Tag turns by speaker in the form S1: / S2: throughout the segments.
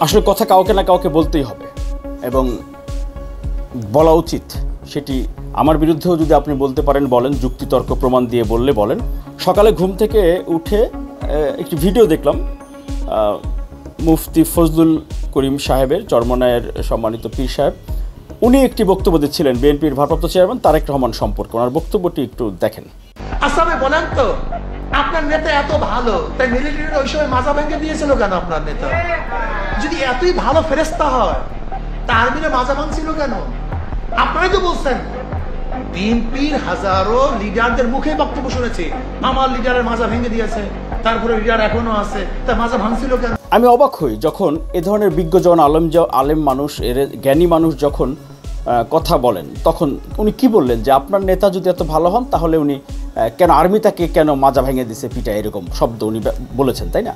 S1: আসলে কথা কাউকে না কাউকে বলতেই হবে এবং বলা উচিত। সেটি আমার বিরুদ্ধেও যদি আপনি বলতে পারেন বলেন, যুক্তিতর্ক প্রমাণ দিয়ে বললে বলেন। সকালে ঘুম থেকে উঠে একটি ভিডিও দেখলাম মুফতি ফজলুল করিম সাহেবের, চরমনায়ের সম্মানিত পীর সাহেব। উনি একটি বক্তব্য দিচ্ছিলেন বিএনপির ভারপ্রাপ্ত চেয়ারম্যান তারেক রহমান সম্পর্কে। ওনার বক্তব্যটি একটু দেখেন।
S2: আসামে বলেন তো, আপনার নেতা এত ভালো, তাই মিলিটারির ওই সময় মাজা ভেঙে দিয়েছিল কেন? আপনার নেতা যদি এতই ভালো ফেরেস্তা হয়, তা আর্মিরা মাজা ভাঙছিল কেন? আপনারাই তো বলছেন। বিএনপির হাজারো লিডারদের মুখে বক্তব্য শুনেছি, আমার লিডারের মাজা ভেঙে দিয়েছে, তারপরে লিডার এখনো আছে, তা মাজা ভাঙছিল কেন?
S1: আমি অবাক হই যখন এ ধরনের বিজ্ঞজন আলেম মানুষ, এর জ্ঞানী মানুষ যখন কথা বলেন, তখন উনি কি বললেন যে আপনার নেতা যদি এত ভালো হন তাহলে উনি কেন আর্মি তাকে কেন মাজা ভেঙে দিছে পিটা, এরকম শব্দ উনি বলেছেন, তাই না?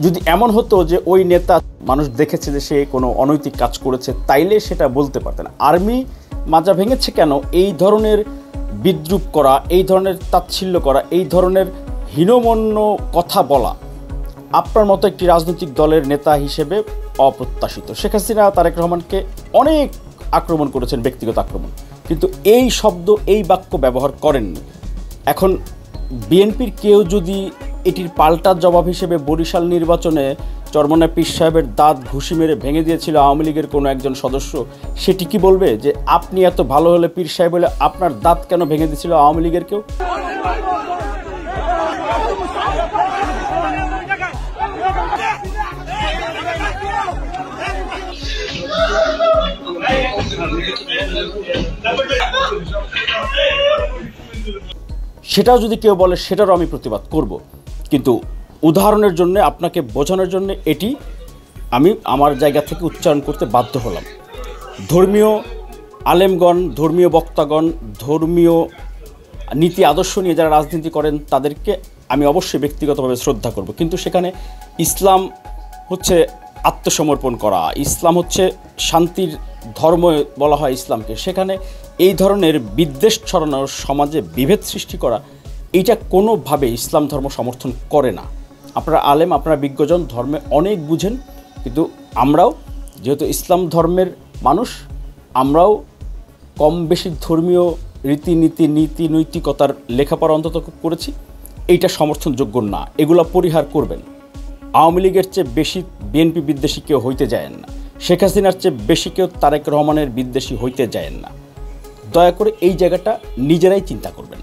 S1: যদি এমন হতো যে ওই নেতা মানুষ দেখেছে যে সে কোনো অনৈতিক কাজ করেছে, তাইলে সেটা বলতে পারতেন। আর্মি মাজা ভেঙেছে কেন, এই ধরনের বিদ্রূপ করা, এই ধরনের তাচ্ছিল্য করা, এই ধরনের হীনমন্য কথা বলা আপনার মতো একটি রাজনৈতিক দলের নেতা হিসেবে অপ্রত্যাশিত। শেখ হাসিনা তারেক রহমানকে অনেক আক্রমণ করেছেন, ব্যক্তিগত আক্রমণ, কিন্তু এই শব্দ, এই বাক্য ব্যবহার করেননি। এখন বিএনপির কেউ যদি এটির পাল্টা জবাব হিসেবে বরিশাল নির্বাচনে চরমনায় পীর সাহেবের দাঁত ঘুষি মেরে ভেঙে দিয়েছিল আওয়ামী লীগের কোনো একজন সদস্য, সেটি কি বলবে যে আপনি এত ভালো হলে পীর সাহেব হলে আপনার দাঁত কেন ভেঙে দিয়েছিল আওয়ামী লীগের কেউ? সেটাও যদি কেউ বলে সেটারও আমি প্রতিবাদ করব, কিন্তু উদাহরণের জন্য, আপনাকে বোঝানোর জন্য এটি আমি আমার জায়গা থেকে উচ্চারণ করতে বাধ্য হলাম। ধর্মীয় আলেমগণ, ধর্মীয় বক্তাগণ, ধর্মীয় নীতি আদর্শ নিয়ে যারা রাজনীতি করেন তাদেরকে আমি অবশ্যই ব্যক্তিগতভাবে শ্রদ্ধা করব, কিন্তু সেখানে ইসলাম হচ্ছে আত্মসমর্পণ করা, ইসলাম হচ্ছে শান্তির ধর্ম বলা হয় ইসলামকে, সেখানে এই ধরনের বিদ্বেষ ছড়ানো, সমাজে বিভেদ সৃষ্টি করা, এইটা কোনোভাবে ইসলাম ধর্ম সমর্থন করে না। আপনারা আলেম, আপনারা বিজ্ঞজন, ধর্মে অনেক বুঝেন, কিন্তু আমরাও যেহেতু ইসলাম ধর্মের মানুষ, আমরাও কম বেশি ধর্মীয় রীতিনীতি, নীতি নৈতিকতার লেখাপড়া অন্তত করেছি। এইটা সমর্থনযোগ্য না, এগুলো পরিহার করবেন। আওয়ামী লীগের চেয়ে বেশি বিএনপি বিদ্বেষী কেউ হইতে যায় না, শেখ হাসিনার চেয়ে বেশি কেউ তারেক রহমানের বিদ্বেষী হইতে যায় না। দয়া করে এই জায়গাটা নিজেরাই চিন্তা করবেন।